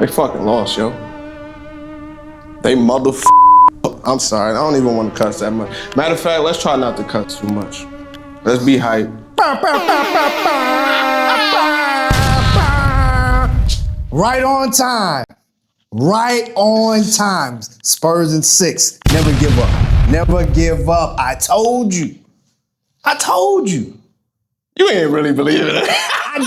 They fucking lost, yo. They I'm sorry, I don't even want to cuss that much. Matter of fact, let's try not to cuss too much. Let's be hype. Right on time. Right on time. Spurs in 6. Never give up. Never give up. I told you. You ain't really believing it. I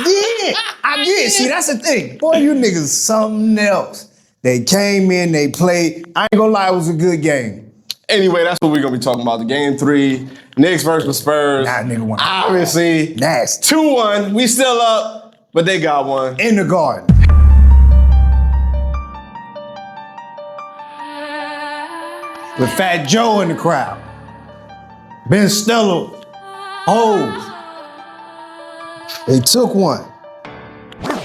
did. See, that's the thing. Boy, you niggas something else. They came in, they played. I ain't gonna lie, it was a good game. Anyway, that's what we're gonna be talking about. The game 3, Knicks versus the Spurs. Nah, nigga won. Obviously, nasty. 2-1. We still up, but they got one. In the garden. With Fat Joe in the crowd. Ben Stiller. Hoes. They took one.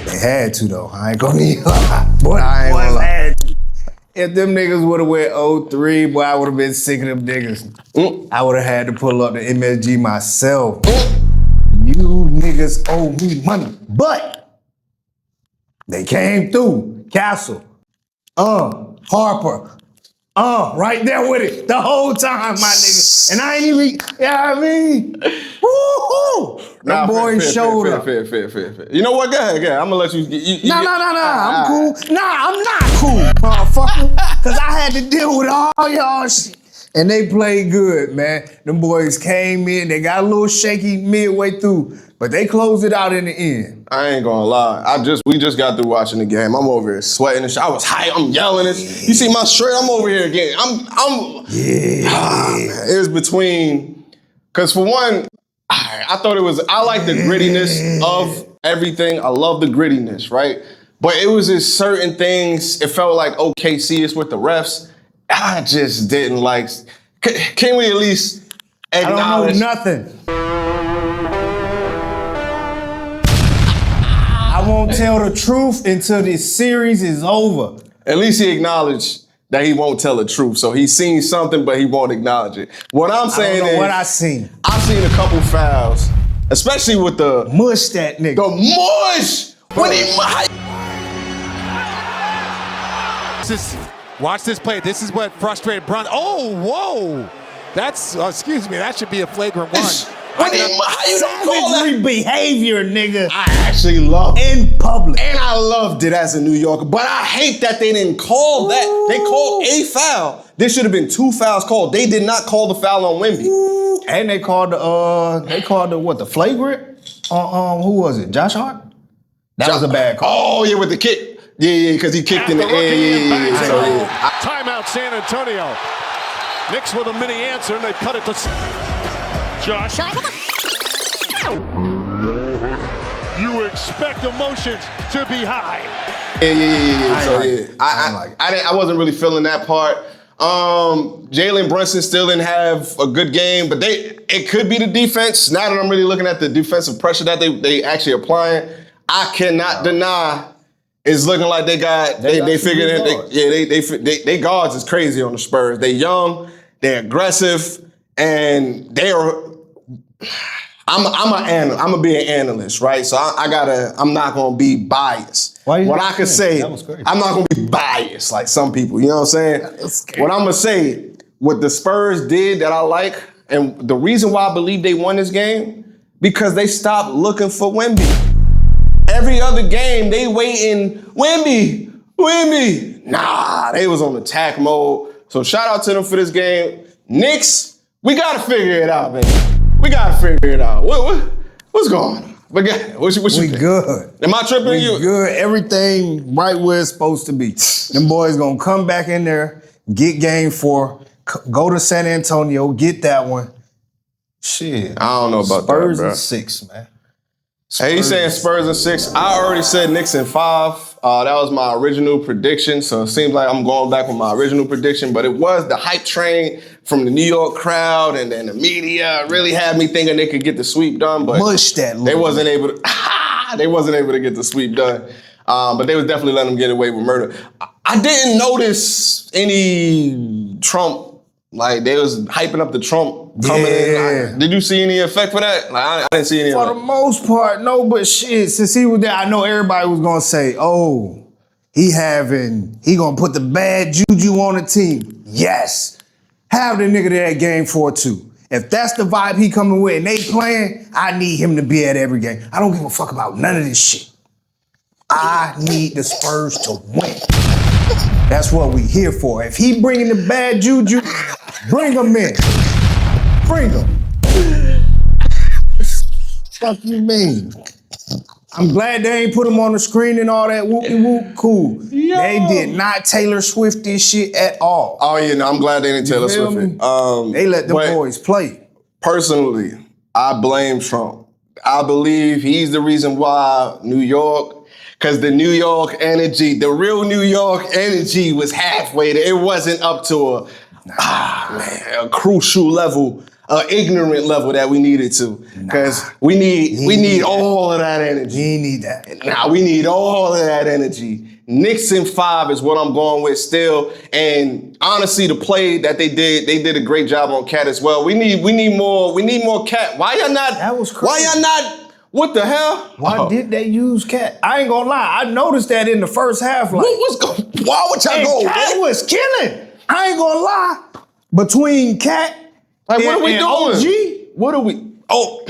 They had to though. I ain't gonna even lie. Boy, I ain't gonna lie. If them niggas would've went 0-3, boy, I would've been sick of them niggas. I would've had to pull up the MSG myself. You niggas owe me money. But they came through. Castle. Harper. Right there with it the whole time, my nigga. And I ain't even, you know what I mean? Woo-hoo! Them boys showed up. Fair. You know what? Go ahead. I'm gonna let you. Nah. I'm cool. Nah, I'm not cool, motherfucker. Cause I had to deal with all y'all shit. And they played good, man. Them boys came in, they got a little shaky midway through, but they closed it out in the end. I ain't gonna lie. We just got through watching the game. I'm over here sweating and shit. I was hype. I'm yelling it. You see my shirt? I'm over here again. It was between, cause for one, I thought it was. I like the grittiness of everything. I love the grittiness, right? But it was just certain things. It felt like OKC is with the refs. I just didn't like. Can we at least acknowledge? I don't know nothing. I won't tell the truth until this series is over. At least he acknowledged that he won't tell the truth. So he's seen something, but he won't acknowledge it. What I'm saying is, I don't know what I seen. I've seen a couple fouls, especially with the mush that nigga. The mush when he. Watch this play. This is what frustrated Brown. Oh, whoa. That's, excuse me, that should be a flagrant one. How you don't call that behavior, nigga? I actually love it. In public. And I loved it as a New Yorker. But I hate that they didn't call that. They called a foul. There should have been 2 fouls called. They did not call the foul on Wemby. And they called the flagrant? Who was it? Josh Hart? That was a bad call. Oh, yeah, with the kick. Yeah, because he kicked in the air. Timeout, San Antonio. Knicks with a mini answer, and they cut it to Josh. You expect emotions to be high. Yeah. I wasn't really feeling that part. Jalen Brunson still didn't have a good game, but it could be the defense. Now that I'm really looking at the defensive pressure that they actually applying, I cannot deny. It's looking like they figured it. They guards is crazy on the Spurs. They young, they're aggressive, and they are. I'm gonna be an analyst, right? So I'm not gonna be biased. What I could say, I'm not gonna be biased like some people. You know what I'm saying? What I'm gonna say, what the Spurs did that I like, and the reason why I believe they won this game, because they stopped looking for Wemby. Every other game, they waiting, Wemby. Nah, they was on attack mode. So shout out to them for this game. Knicks, we gotta figure it out, man. We gotta figure it out. What's going on? What you we think? Good. Am I tripping you? Good. Everything right where it's supposed to be. Them boys gonna come back in there, get game 4, go to San Antonio, get that one. Shit. I don't know about Spurs that, bro. in 6, man. Hey, you saying Spurs in 6? I already said Knicks in 5. That was my original prediction, so it seems like I'm going back with my original prediction, but it was the hype train from the New York crowd and then the media really had me thinking they could get the sweep done, but mush that they wasn't able to get the sweep done. But they was definitely letting them get away with murder. I didn't notice any Trump. Like, they was hyping up the Trump coming in. Did you see any effect for that? Like, I didn't see any For the most part, no, but shit, since he was there, I know everybody was gonna say, oh, he gonna put the bad juju on the team. Yes. Have the nigga there at game 4 too. If that's the vibe he coming with and they playing, I need him to be at every game. I don't give a fuck about none of this shit. I need the Spurs to win. That's what we here for. If he bringing the bad juju, bring him in. Bring him. Fuck you mean? I'm glad they ain't put him on the screen and all that whoop-de-whoop. Cool. Yo. They did not Taylor Swift this shit at all. Oh, yeah, no, I'm glad they didn't Taylor Swift it. They let the boys play. Personally, I blame Trump. I believe he's the reason why New York, because the New York energy, the real New York energy was halfway there. It wasn't up to a crucial level, ignorant level that we needed to. Because we need all of that energy. We need that. We need all of that energy. Knicks in 5 is what I'm going with still. And honestly, the play that they did a great job on Cat as well. We need more Cat. Why y'all not? That was crazy. Why y'all not? What the hell? Why did they use Cat? I ain't gonna lie. I noticed that in the first half. Like, why would y'all go? Cat was killing. I ain't gonna lie. Between Cat what are we doing? OG? What are we? Oh,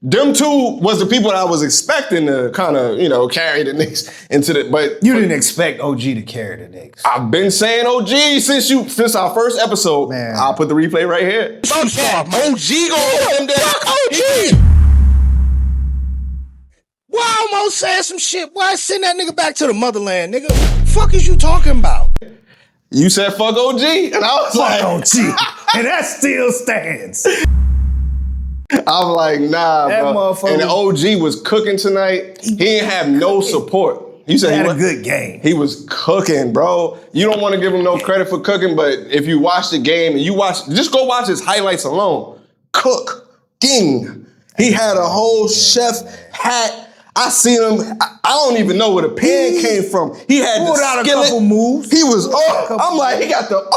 them two was the people that I was expecting to kind of, carry the Knicks into the. But you didn't expect OG to carry the Knicks. I've been saying OG since our first episode. Man, I'll put the replay right here. Fuck off, OG gonna hold him down. Fuck OG. Well, I almost said some shit. Why send that nigga back to the motherland, nigga? Fuck is you talking about? You said fuck OG, and I was fuck OG, and that still stands. I'm like, nah, that bro. Motherfucker. And the OG was cooking tonight. He didn't have no support. You said he had a good game. He was cooking, bro. You don't want to give him no credit for cooking, but if you watch the game and just go watch his highlights alone. Cooking. He had a whole chef hat. I seen him. I don't even know where the pan came from. He had pulled out a couple moves. He was I'm like, he got the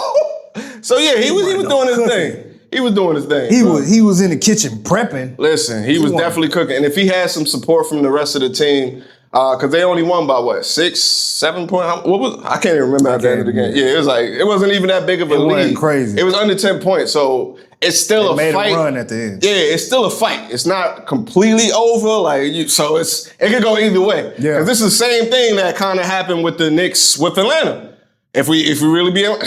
So yeah, he was doing his thing. He was doing his thing. He was in the kitchen prepping. Listen, he was definitely cooking. And if he had some support from the rest of the team, because they only won by what, 6, 7 points? What was? I can't even remember at the end of the game. Yeah, it wasn't even that big of a lead. It wasn't crazy. It was under 10 points. So it's still a fight. Made a run at the end. Yeah, it's still a fight. It's not completely over. So it could go either way. Yeah. Because this is the same thing that kind of happened with the Knicks with Atlanta. If we really be, are we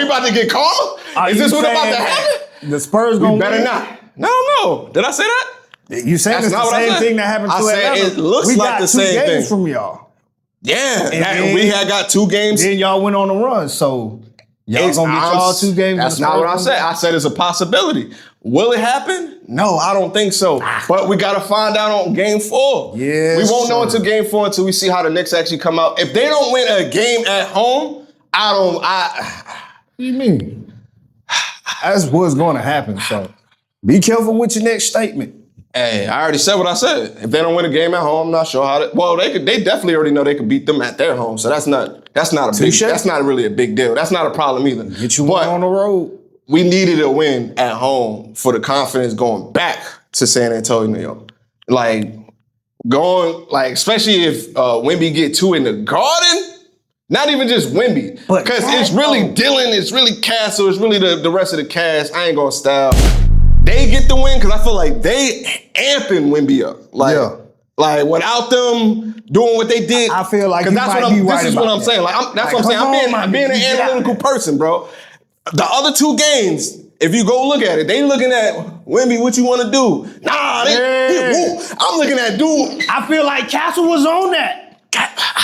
about to get called? Is this what about to happen? The Spurs gonna better win? not. No. Did I say that? You saying it's the same thing that happened to Atlanta? It looks like the same thing. We got 2 games from y'all. Yeah, and we had got 2 games. Then y'all went on a run, so y'all gonna get y'all 2 games. That's not what I said. I said it's a possibility. Will it happen? No, I don't think so. But we got to find out on game 4. Yeah, we won't know until game 4 until we see how the Knicks actually come out. If they don't win a game at home, What do you mean? That's what's going to happen. So be careful with your next statement. Hey, I already said what I said. If they don't win a game at home, I'm not sure how to. Well, they definitely already know they could beat them at their home. So that's not really a big deal. That's not a problem either. Get you one on the road. We needed a win at home for the confidence going back to San Antonio. Especially if Wemby get 2 in the Garden. Not even just Wemby. Because it's really Dylan, it's really Castle, it's really the rest of the cast. I ain't gonna style. They get the win because I feel like they amping Wemby up. Like without them doing what they did. I feel like this is what I'm saying. That's what I'm saying. I'm being an analytical person, bro. The other 2 games, if you go look at it, they looking at Wemby, what you want to do? Nah, I'm looking at dude. I feel like Castle was on that.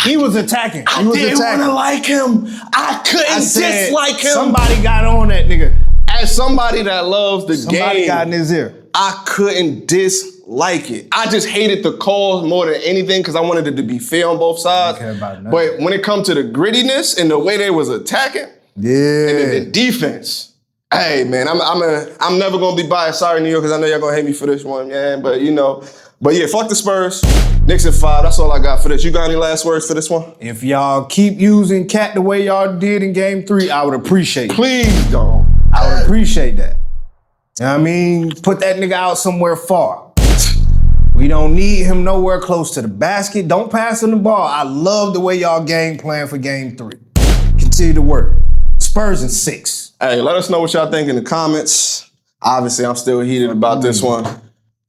He was attacking. I didn't want to like him. I couldn't dislike him. Somebody got on that nigga. As somebody that loves the game, somebody got in his ear. I couldn't dislike it. I just hated the calls more than anything because I wanted it to be fair on both sides. But when it comes to the grittiness and the way they was attacking, and the defense, hey man, I'm never gonna be biased. Sorry, New York, because I know y'all gonna hate me for this one, man. But yeah, fuck the Spurs. Knicks in 5. That's all I got for this. You got any last words for this one? If y'all keep using Cat the way y'all did in game 3, I would appreciate it. Please don't. I would appreciate that. You know what I mean? Put that nigga out somewhere far. We don't need him nowhere close to the basket. Don't pass him the ball. I love the way y'all game plan for game 3. Continue to work. Spurs in 6. Hey, let us know what y'all think in the comments. Obviously, I'm still heated about this one.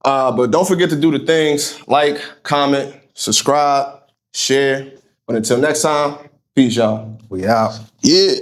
But don't forget to do the things like, comment, subscribe, share. But until next time, peace, y'all. We out. Yeah.